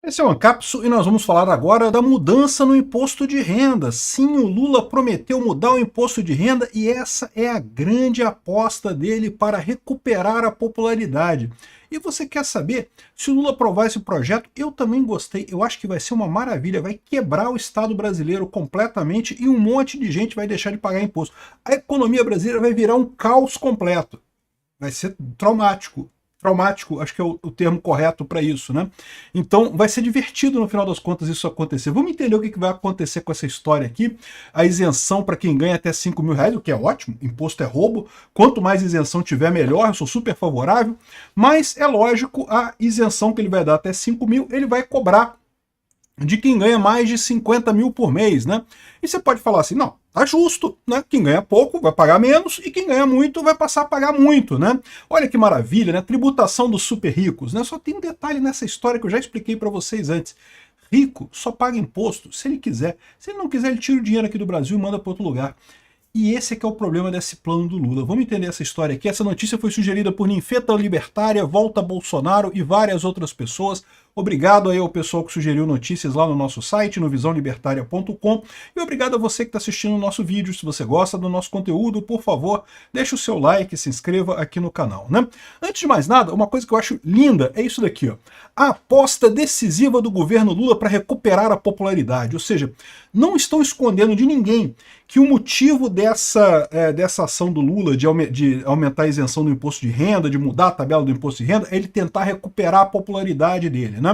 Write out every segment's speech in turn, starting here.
Esse é o Ancapsu e nós vamos falar agora da mudança no imposto de renda. Sim, o Lula prometeu mudar o imposto de renda e essa é a grande aposta dele para recuperar a popularidade. E você quer saber, se o Lula aprovar esse projeto, eu também gostei, eu acho que vai ser uma maravilha, vai quebrar o Estado brasileiro completamente e um monte de gente vai deixar de pagar imposto. A economia brasileira vai virar um caos completo. Vai ser traumático. Traumático, acho que é o termo correto para isso, né? Então vai ser divertido no final das contas isso acontecer. Vamos entender o que vai acontecer com essa história aqui. A isenção para quem ganha até 5 mil reais, o que é ótimo, imposto é roubo. Quanto mais isenção tiver, melhor, eu sou super favorável. Mas é lógico, a isenção que ele vai dar até 5 mil, ele vai cobrar de quem ganha mais de 50 mil por mês, né? E você pode falar assim, não, tá justo, né? Quem ganha pouco vai pagar menos e quem ganha muito vai passar a pagar muito, né? Olha que maravilha, né? Tributação dos super ricos, né? Só tem um detalhe nessa história que eu já expliquei para vocês antes. Rico só paga imposto se ele quiser. Se ele não quiser, ele tira o dinheiro aqui do Brasil e manda para outro lugar. E esse é que é o problema desse plano do Lula. Vamos entender essa história aqui. Essa notícia foi sugerida por Ninfeta Libertária, Volta Bolsonaro e várias outras pessoas. Obrigado aí ao pessoal que sugeriu notícias lá no nosso site, no visãolibertaria.com. E obrigado a você que está assistindo o nosso vídeo. Se você gosta do nosso conteúdo, por favor, deixe o seu like e se inscreva aqui no canal, né? Antes de mais nada, uma coisa que eu acho linda é isso daqui, ó. A aposta decisiva do governo Lula para recuperar a popularidade. Ou seja, não estão escondendo de ninguém que o motivo dessa ação do Lula de aumentar a isenção do imposto de renda, de mudar a tabela do imposto de renda, é ele tentar recuperar a popularidade dele, né?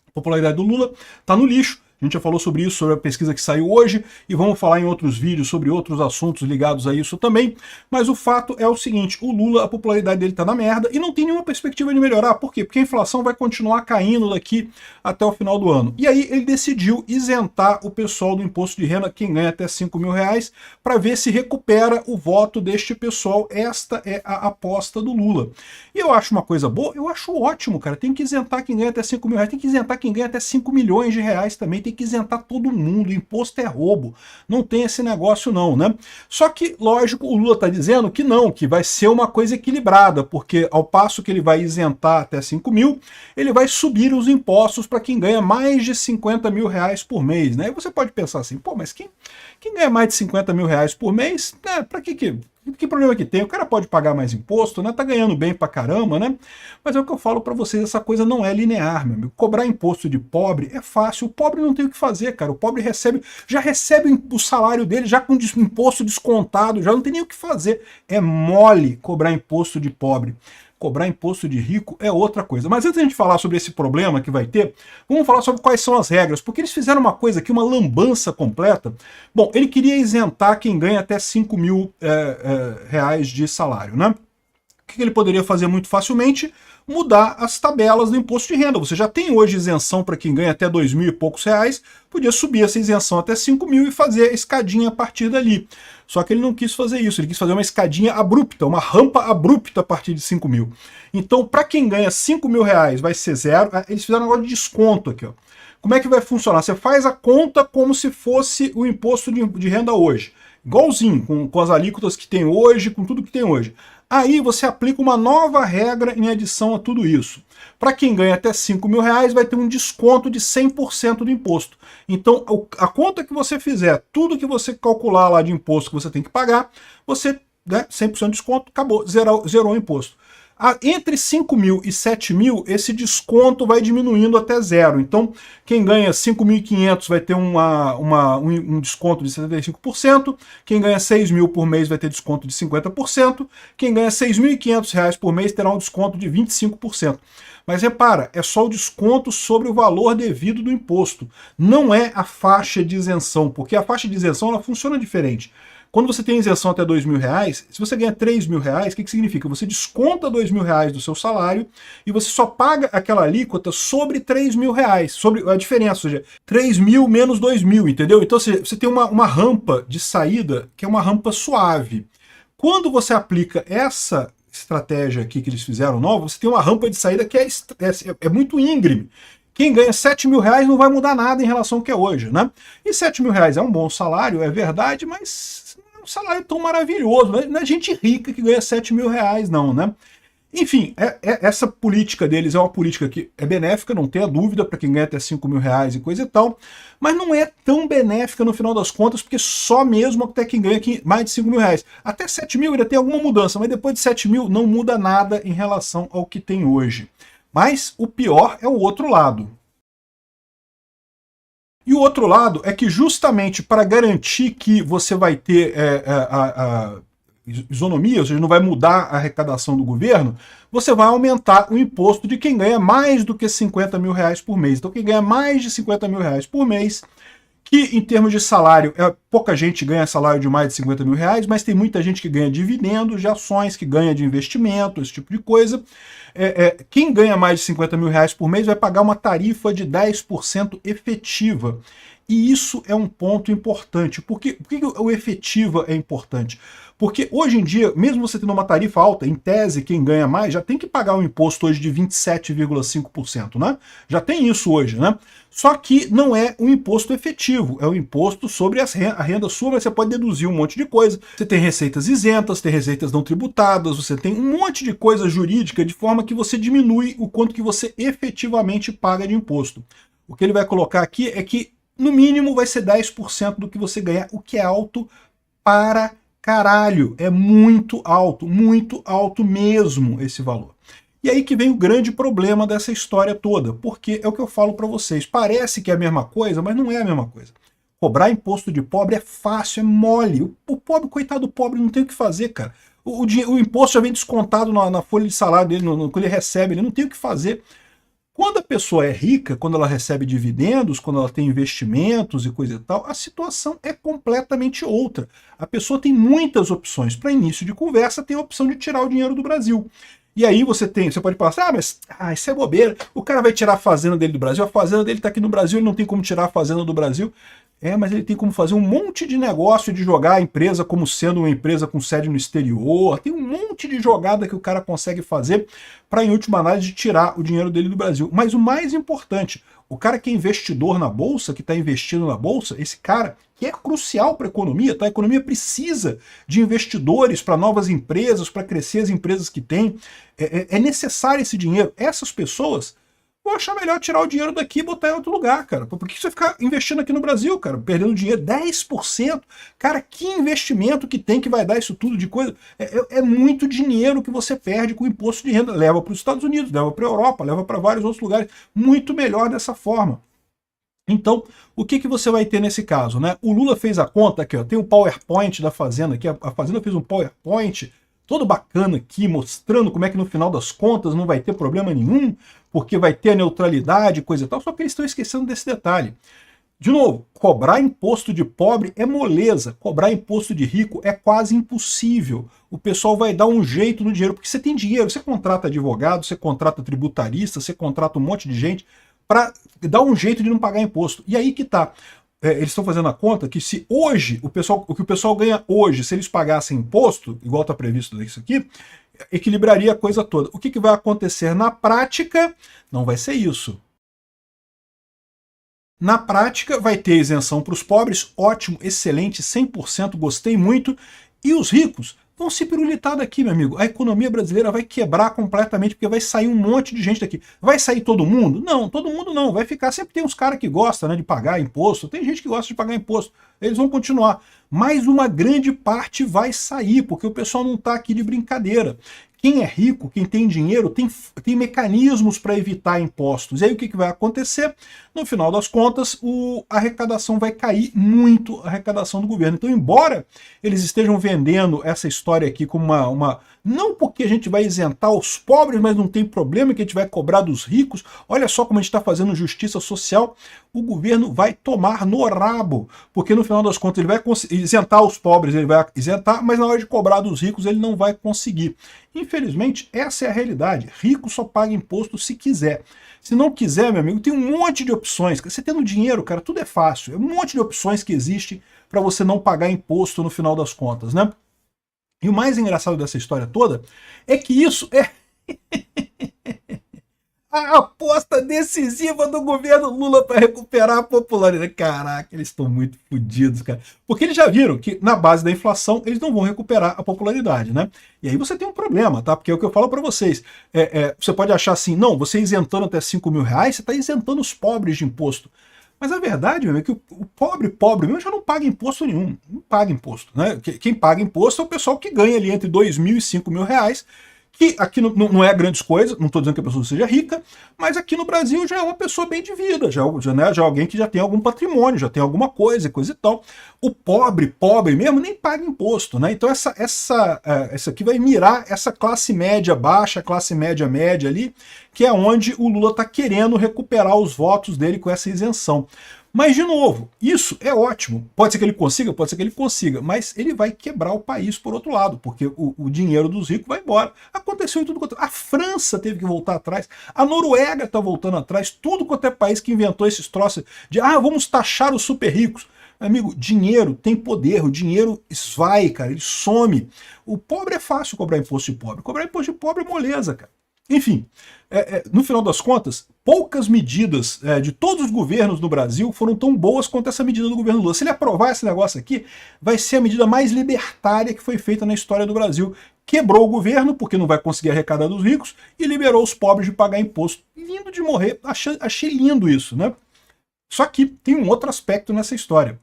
A popularidade do Lula está no lixo. A gente já falou sobre isso, sobre a pesquisa que saiu hoje, e vamos falar em outros vídeos sobre outros assuntos ligados a isso também. Mas o fato é o seguinte, o Lula, a popularidade dele tá na merda e não tem nenhuma perspectiva de melhorar. Por quê? Porque a inflação vai continuar caindo daqui até o final do ano. E aí ele decidiu isentar o pessoal do imposto de renda, quem ganha até 5 mil reais, para ver se recupera o voto deste pessoal. Esta é a aposta do Lula. E eu acho uma coisa boa, eu acho ótimo, cara. Tem que isentar quem ganha até 5 mil reais, tem que isentar quem ganha até 5 milhões de reais também, tem que isentar todo mundo, imposto é roubo, não tem esse negócio não, né? Só que, lógico, o Lula está dizendo que não, que vai ser uma coisa equilibrada, porque ao passo que ele vai isentar até 5 mil, ele vai subir os impostos para quem ganha mais de 50 mil reais por mês, né? E você pode pensar assim, pô, mas quem ganha mais de 50 mil reais por mês, né, para que problema que tem? O cara pode pagar mais imposto, né? Tá ganhando bem pra caramba, né? Mas é o que eu falo pra vocês, essa coisa não é linear, meu amigo. Cobrar imposto de pobre é fácil. O pobre não tem o que fazer, cara. O pobre já recebe o salário dele já com imposto descontado, já não tem nem o que fazer. É mole cobrar imposto de pobre. Cobrar imposto de rico é outra coisa. Mas antes de a gente falar sobre esse problema que vai ter, vamos falar sobre quais são as regras, porque eles fizeram uma coisa aqui, uma lambança completa. Bom, ele queria isentar quem ganha até 5 mil reais de salário, né? O que ele poderia fazer muito facilmente? Mudar as tabelas do imposto de renda. Você já tem hoje isenção para quem ganha até 2 mil e poucos reais, podia subir essa isenção até 5 mil e fazer a escadinha a partir dali. Só que ele não quis fazer isso, ele quis fazer uma escadinha abrupta, uma rampa abrupta a partir de 5 mil. Então, para quem ganha 5 mil reais vai ser zero, eles fizeram um negócio de desconto aqui, ó. Como é que vai funcionar? Você faz a conta como se fosse o imposto de renda hoje. Igualzinho, com as alíquotas que tem hoje, com tudo que tem hoje. Aí você aplica uma nova regra em adição a tudo isso. Para quem ganha até 5 mil reais vai ter um desconto de 100% do imposto. Então a conta que você fizer, tudo que você calcular lá de imposto que você tem que pagar, você, né, 100% de desconto, acabou, zerou o imposto. Entre 5 mil e 7 mil, esse desconto vai diminuindo até zero. Então, quem ganha 5.500 vai ter um desconto de 75%, quem ganha 6 mil por mês vai ter desconto de 50%, quem ganha 6.500 reais por mês terá um desconto de 25%. Mas repara, é só o desconto sobre o valor devido do imposto. Não é a faixa de isenção, porque a faixa de isenção ela funciona diferente. Quando você tem isenção até 2 mil reais, se você ganha 3 mil reais, o que significa? Você desconta 2 mil reais do seu salário e você só paga aquela alíquota sobre 3 mil reais, sobre a diferença, ou seja, 3 mil menos 2 mil, entendeu? Então você tem uma rampa de saída que é uma rampa suave. Quando você aplica essa estratégia aqui que eles fizeram nova, você tem uma rampa de saída que é muito íngreme. Quem ganha 7 mil reais não vai mudar nada em relação ao que é hoje, né? E 7 mil reais é um bom salário, é verdade, mas não é um salário tão maravilhoso, não é gente rica que ganha 7 mil reais não, né? Enfim, essa política deles é uma política que é benéfica, não tenha dúvida, para quem ganha até 5 mil reais e coisa e tal, mas não é tão benéfica no final das contas, porque só mesmo até quem ganha mais de 5 mil reais. Até 7 mil ainda tem alguma mudança, mas depois de 7 mil não muda nada em relação ao que tem hoje. Mas o pior é o outro lado. E o outro lado é que justamente para garantir que você vai ter isonomia, ou seja, não vai mudar a arrecadação do governo, você vai aumentar o imposto de quem ganha mais do que 50 mil reais por mês. Então quem ganha mais de 50 mil reais por mês, que em termos de salário, pouca gente ganha salário de mais de 50 mil reais, mas tem muita gente que ganha dividendos de ações, que ganha de investimento, esse tipo de coisa. Quem ganha mais de 50 mil reais por mês vai pagar uma tarifa de 10% efetiva. E isso é um ponto importante. Por que o efetiva é importante? Porque hoje em dia, mesmo você tendo uma tarifa alta, em tese, quem ganha mais já tem que pagar um imposto hoje de 27,5%, né? Já tem isso hoje, né? Só que não é um imposto efetivo, é um imposto sobre a renda sua, mas você pode deduzir um monte de coisa. Você tem receitas isentas, tem receitas não tributadas, você tem um monte de coisa jurídica de forma que você diminui o quanto que você efetivamente paga de imposto. O que ele vai colocar aqui é que, no mínimo, vai ser 10% do que você ganhar, o que é alto para caralho. É muito alto mesmo esse valor. E aí que vem o grande problema dessa história toda, porque é o que eu falo para vocês, parece que é a mesma coisa, mas não é a mesma coisa. Cobrar imposto de pobre é fácil, é mole. O pobre, coitado do pobre, não tem o que fazer, cara. O imposto já vem descontado na folha de salário dele, quando ele recebe, ele não tem o que fazer. Quando a pessoa é rica, quando ela recebe dividendos, quando ela tem investimentos e coisa e tal, a situação é completamente outra. A pessoa tem muitas opções. Para início de conversa, tem a opção de tirar o dinheiro do Brasil. E aí você pode falar, mas isso é bobeira, o cara vai tirar a fazenda dele do Brasil, a fazenda dele está aqui no Brasil, ele não tem como tirar a fazenda do Brasil. Mas ele tem como fazer um monte de negócio de jogar a empresa como sendo uma empresa com sede no exterior, tem um monte de jogada que o cara consegue fazer para, em última análise, tirar o dinheiro dele do Brasil. Mas o mais importante, o cara que é investidor na Bolsa, que está investindo na Bolsa, esse cara que é crucial para a economia, tá? A economia precisa de investidores para novas empresas, para crescer as empresas que tem. É necessário esse dinheiro. Essas pessoas vou achar melhor tirar o dinheiro daqui e botar em outro lugar, cara. Por que você ficar investindo aqui no Brasil, cara? Perdendo dinheiro, 10%? Cara, que investimento que tem que vai dar isso tudo de coisa? É muito dinheiro que você perde com o imposto de renda. Leva para os Estados Unidos, leva para a Europa, leva para vários outros lugares. Muito melhor dessa forma. Então, o que você vai ter nesse caso, né? O Lula fez a conta aqui, ó, tem o PowerPoint da Fazenda aqui, a Fazenda fez um PowerPoint todo bacana aqui, mostrando como é que no final das contas não vai ter problema nenhum, porque vai ter a neutralidade, coisa e tal, só que eles estão esquecendo desse detalhe. De novo, cobrar imposto de pobre é moleza, cobrar imposto de rico é quase impossível. O pessoal vai dar um jeito no dinheiro, porque você tem dinheiro, você contrata advogado, você contrata tributarista, você contrata um monte de gente para dar um jeito de não pagar imposto. E aí que tá. Eles estão fazendo a conta que se hoje, o que o pessoal ganha hoje, se eles pagassem imposto, igual está previsto isso aqui, equilibraria a coisa toda. O que vai acontecer na prática? Não vai ser isso. Na prática, vai ter isenção para os pobres, ótimo, excelente, 100%, gostei muito, e os ricos vão se pirulitar daqui, meu amigo. A economia brasileira vai quebrar completamente, porque vai sair um monte de gente daqui. Vai sair todo mundo? Não, todo mundo não. Vai ficar, sempre tem uns caras que gostam, né, de pagar imposto. Tem gente que gosta de pagar imposto. Eles vão continuar. Mas uma grande parte vai sair, porque o pessoal não está aqui de brincadeira. Quem é rico, quem tem dinheiro, tem mecanismos para evitar impostos. E aí o que vai acontecer? No final das contas, a arrecadação vai cair muito, a arrecadação do governo. Então, embora eles estejam vendendo essa história aqui como não porque a gente vai isentar os pobres, mas não tem problema que a gente vai cobrar dos ricos. Olha só como a gente está fazendo justiça social. O governo vai tomar no rabo, porque no final das contas ele vai isentar os pobres, ele vai isentar, mas na hora de cobrar dos ricos ele não vai conseguir. Infelizmente, essa é a realidade. Rico só paga imposto se quiser. Se não quiser, meu amigo, tem um monte de opções. Você tendo dinheiro, cara, tudo é fácil. É um monte de opções que existem para você não pagar imposto no final das contas, né? E o mais engraçado dessa história toda é que isso é... A aposta decisiva do governo Lula para recuperar a popularidade. Caraca, eles estão muito fodidos, cara. Porque eles já viram que na base da inflação eles não vão recuperar a popularidade, né? E aí você tem um problema, tá? Porque é o que eu falo para vocês. Você pode achar assim, não, você isentando até 5 mil reais, você está isentando os pobres de imposto. Mas a verdade mesmo é que o pobre mesmo já não paga imposto nenhum. Não paga imposto, né? Quem paga imposto é o pessoal que ganha ali entre 2 mil e 5 mil reais, que aqui não é grandes coisas, não estou dizendo que a pessoa seja rica, mas aqui no Brasil já é uma pessoa bem de vida, já é alguém que já tem algum patrimônio, já tem alguma coisa e tal. O pobre mesmo, nem paga imposto, né? Então essa aqui vai mirar essa classe média baixa, classe média média ali, que é onde o Lula está querendo recuperar os votos dele com essa isenção. Mas, de novo, isso é ótimo. Pode ser que ele consiga, mas ele vai quebrar o país por outro lado, porque o dinheiro dos ricos vai embora. Aconteceu em tudo quanto... A França teve que voltar atrás, a Noruega está voltando atrás, tudo quanto é país que inventou esses troços de vamos taxar os super ricos. Amigo, dinheiro tem poder, o dinheiro esvai, cara, ele some. O pobre é fácil cobrar imposto de pobre. Cobrar imposto de pobre é moleza, cara. Enfim, no final das contas, poucas medidas de todos os governos no Brasil foram tão boas quanto essa medida do governo Lula. Se ele aprovar esse negócio aqui, vai ser a medida mais libertária que foi feita na história do Brasil. Quebrou o governo, porque não vai conseguir arrecadar dos ricos, e liberou os pobres de pagar imposto. Lindo de morrer, achei lindo isso, né? Só que tem um outro aspecto nessa história,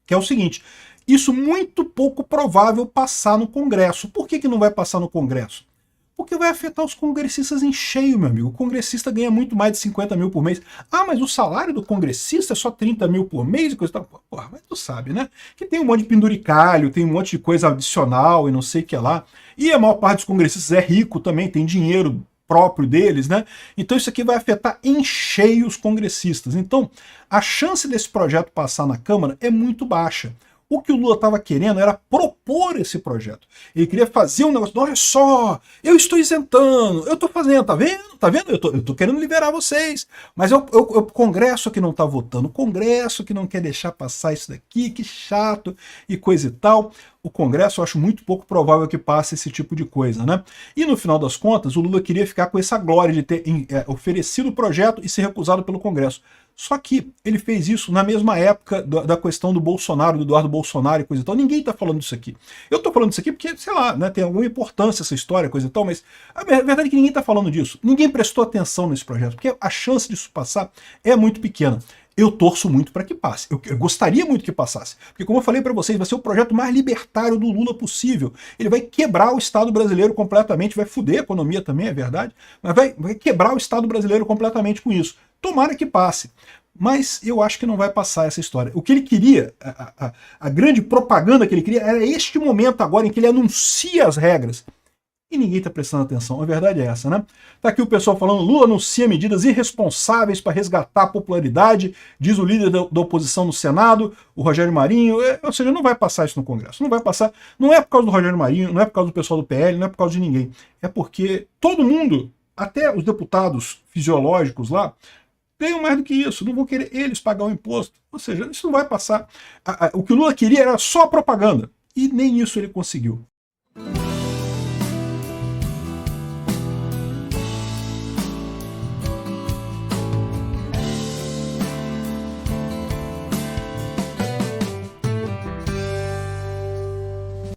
que é o seguinte: isso muito pouco provável passar no Congresso. Por que não vai passar no Congresso? Porque vai afetar os congressistas em cheio, meu amigo. O congressista ganha muito mais de 50 mil por mês. Mas o salário do congressista é só 30 mil por mês e coisa e tal. Porra, mas tu sabe, né? Que tem um monte de penduricalho, tem um monte de coisa adicional e não sei o que lá. E a maior parte dos congressistas é rico também, tem dinheiro próprio deles, né? Então isso aqui vai afetar em cheio os congressistas. Então, a chance desse projeto passar na Câmara é muito baixa. O que o Lula estava querendo era propor esse projeto. Ele queria fazer um negócio, olha só, eu estou isentando, eu estou fazendo, tá vendo? Tá vendo? Eu tô querendo liberar vocês. Mas o Congresso que não está votando, o Congresso que não quer deixar passar isso daqui, que chato e coisa e tal. O Congresso eu acho muito pouco provável que passe esse tipo de coisa, né? E no final das contas, o Lula queria ficar com essa glória de ter oferecido o projeto e ser recusado pelo Congresso. Só que ele fez isso na mesma época da questão do Bolsonaro, do Eduardo Bolsonaro e coisa e tal. Ninguém está falando disso aqui. Eu estou falando disso aqui porque, sei lá, né, tem alguma importância essa história, coisa e tal, mas a verdade é que ninguém está falando disso. Ninguém prestou atenção nesse projeto, porque a chance disso passar é muito pequena. Eu torço muito para que passe. Eu gostaria muito que passasse. Porque, como eu falei para vocês, vai ser o projeto mais libertário do Lula possível. Ele vai quebrar o Estado brasileiro completamente, vai foder a economia também, é verdade, mas vai quebrar o Estado brasileiro completamente com isso. Tomara que passe. Mas eu acho que não vai passar essa história. O que ele queria, a grande propaganda que ele queria, era este momento agora em que ele anuncia as regras. E ninguém está prestando atenção, a verdade é essa, né? Tá aqui o pessoal falando, Lula anuncia medidas irresponsáveis para resgatar a popularidade, diz o líder da oposição no Senado, o Rogério Marinho, ou seja, não vai passar isso no Congresso, não vai passar, não é por causa do Rogério Marinho, não é por causa do pessoal do PL, não é por causa de ninguém, é porque todo mundo, até os deputados fisiológicos lá, ganham mais do que isso, não vão querer eles pagar o imposto, ou seja, isso não vai passar. O que o Lula queria era só propaganda, e nem isso ele conseguiu.